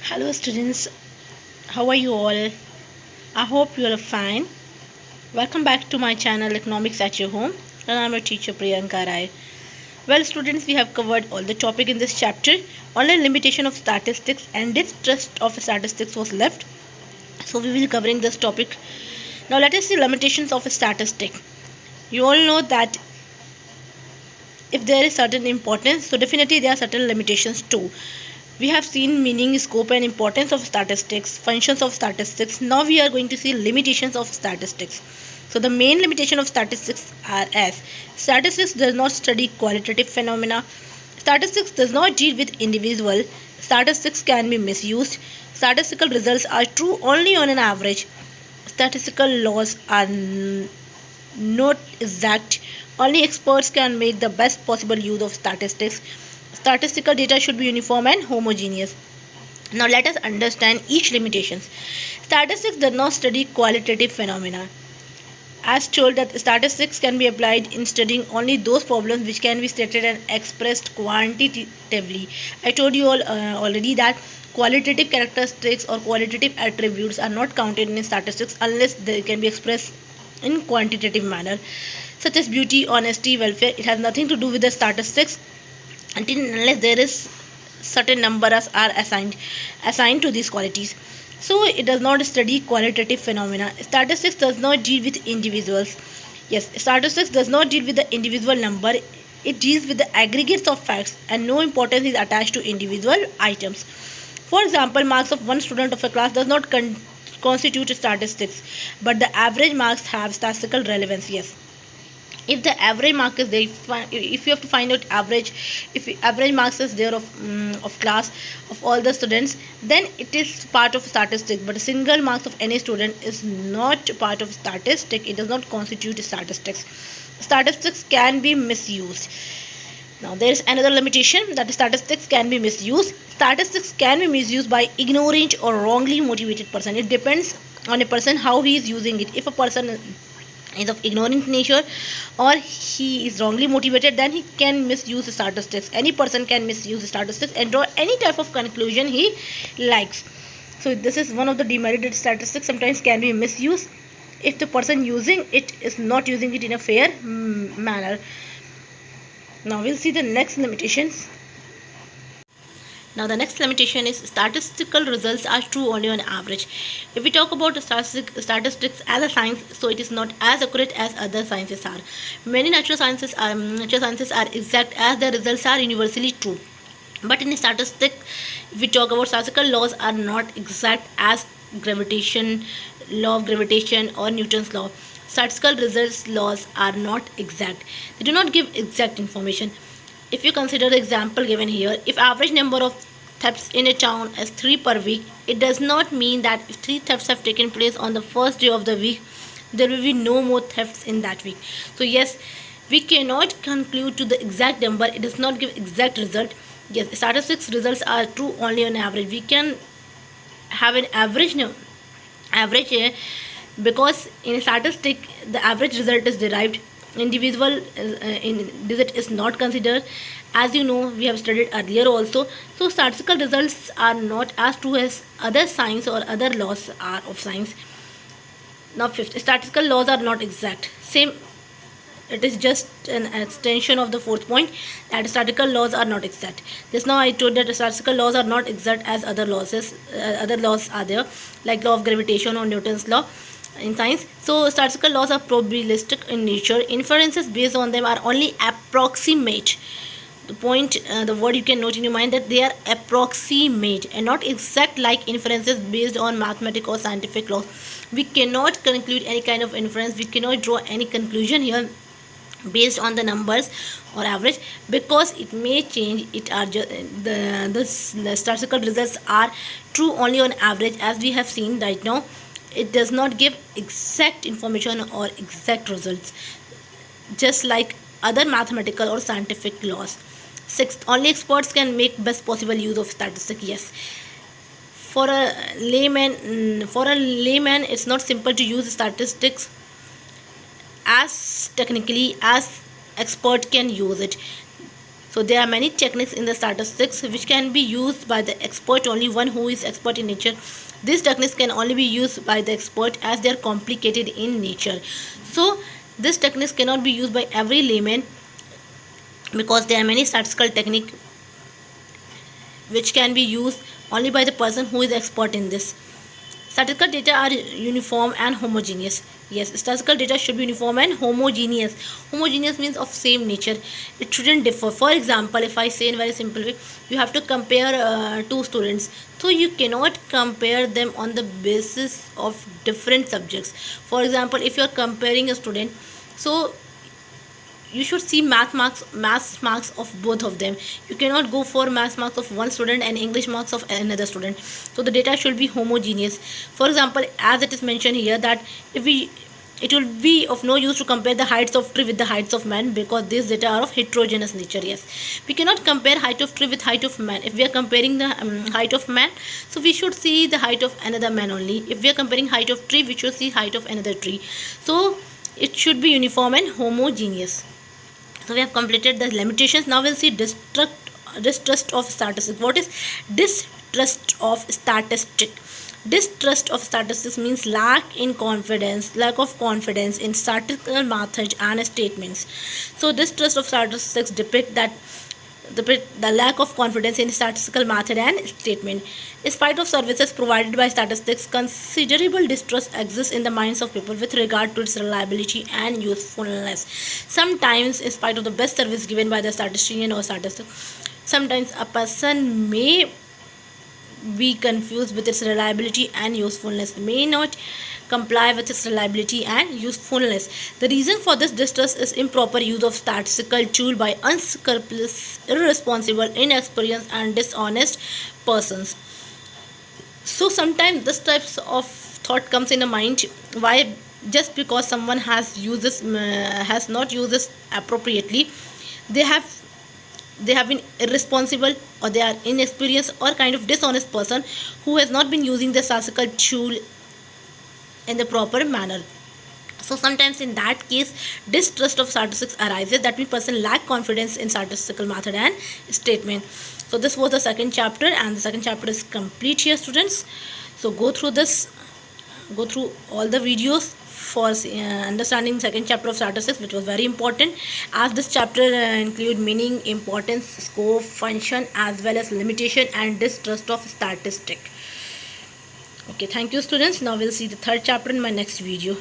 Hello, students. How are you all? I hope you are fine. Welcome back to my channel Economics at Your Home, and I'm your teacher Priyanka Rai. Well, students, we have covered all the topic in this chapter. Only limitation of statistics and distrust of statistics was left. So we will be covering this topic. Now let us see limitations of a statistic. You all know that if there is certain importance, so definitely there are certain limitations too. We have seen meaning, scope, and importance of statistics, functions of statistics. Now we are going to see limitations of statistics. So the main limitation of statistics are as statistics does not study qualitative phenomena. Statistics does not deal with individual. Statistics can be misused. Statistical results are true only on an average. Statistical laws are not exact. Only experts can make the best possible use of statistics. Statistical data should be uniform and homogeneous. Now let us understand each limitations. Statistics does not study qualitative phenomena. As told that statistics can be applied in studying only those problems which can be stated and expressed quantitatively. I told you all already that qualitative characteristics or qualitative attributes are not counted in statistics unless they can be expressed in quantitative manner, such as beauty, honesty, welfare. It has nothing to do with the statistics until unless there is certain numbers are assigned to these qualities. So it does not study qualitative phenomena. Statistics does not deal with individuals. Yes, statistics does not deal with the individual number. It deals with the aggregates of facts, and no importance is attached to individual items. For example, marks of one student of a class does not constitute statistics, but the average marks have statistical relevance. Yes, if the average mark is there, if you have to find out average, if average marks is there of class of all the students, then it is part of statistic. But a single marks of any student is not part of statistic. It does not constitute statistics. Statistics can be misused. Now there is another limitation, that statistics can be misused. Statistics can be misused by ignorant or wrongly motivated person. It depends on a person how he is using it. If a person is of ignorant nature or he is wrongly motivated, then he can misuse statistics. Any person can misuse statistics and draw any type of conclusion he likes. So this is one of the demerit that statistics sometimes can be misused if the person using it is not using it in a fair manner. Now we'll see the next limitations. Now the next limitation is statistical results are true only on average. If we talk about statistics as a science, so it is not as accurate as other sciences are. Many natural sciences are exact as their results are universally true. But in statistics, if we talk about statistical laws are not exact as law of gravitation or Newton's law. Statistical results laws are not exact. They do not give exact information. If you consider the example given here, if average number of thefts in a town is 3 per week, it does not mean that if 3 thefts have taken place on the first day of the week, there will be no more thefts in that week. So yes, we cannot conclude to the exact number. It does not give exact result. Yes, statistics results are true only on average. We can have an average because in statistic the average result is derived. Individual in digit is not considered, as you know, we have studied earlier also. So statistical results are not as true as other science or other laws are of science. Now fifth, statistical laws are not exact. Same, it is just an extension of the fourth point, that statistical laws are not exact. Just now I told that statistical laws are not exact as other laws are there, like law of gravitation or Newton's law in science. So statistical laws are probabilistic in nature. Inferences based on them are only approximate. The word you can note in your mind, that they are approximate and not exact like inferences based on mathematical or scientific laws. We cannot conclude any kind of inference. We cannot draw any conclusion here based on the numbers or average, because it may change. It are just the statistical results are true only on average, as we have seen right now. It does not give exact information or exact results, just like other mathematical or scientific laws. Sixth, only experts can make best possible use of statistics. Yes, for a layman it's not simple to use statistics as technically as expert can use it. So there are many techniques in the statistics which can be used by the expert, only one who is expert in nature. These techniques can only be used by the expert as they are complicated in nature. So these techniques cannot be used by every layman because there are many statistical techniques which can be used only by the person who is expert in this. Statistical data are uniform and homogeneous. Yes, statistical data should be uniform and homogeneous. Homogeneous means of same nature. It shouldn't differ. For example, if I say in very simple way, you have to compare two students. So you cannot compare them on the basis of different subjects. For example, if you are comparing a student, so you should see math marks of both of them. You cannot go for math marks of one student and English marks of another student. So the data should be homogeneous. For example, as it is mentioned here that it will be of no use to compare the heights of tree with the heights of man because these data are of heterogeneous nature. Yes, we cannot compare height of tree with height of man. If we are comparing the height of man, so we should see the height of another man only. If we are comparing height of tree, we should see height of another tree. So it should be uniform and homogeneous. So we have completed the limitations. Now we'll see distrust of statistics. What is distrust of statistics? Distrust of statistics means lack of confidence in statistical methods and statements. So distrust of statistics depict the lack of confidence in statistical method and statement. In spite of services provided by statistics, considerable distrust exists in the minds of people with regard to its reliability and usefulness. Sometimes, in spite of the best service given by the statistician or statistic, sometimes a person may be confused with its reliability and usefulness, may not comply with its reliability and usefulness. The reason for this distrust is improper use of statistical tool by unscrupulous, irresponsible, inexperienced and dishonest persons. So sometimes this types of thought comes in the mind, why just because someone has not used this appropriately, they have been irresponsible or they are inexperienced or kind of dishonest person who has not been using the statistical tool in the proper manner. So sometimes in that case distrust of statistics arises. That means person lack confidence in statistical method and statement. So this was the second chapter and the second chapter is complete here, students. So go through all the videos for understanding second chapter of statistics, which was very important as this chapter include meaning, importance, scope, function as well as limitation and distrust of statistics. Okay, thank you students. Now we'll see the third chapter in my next video.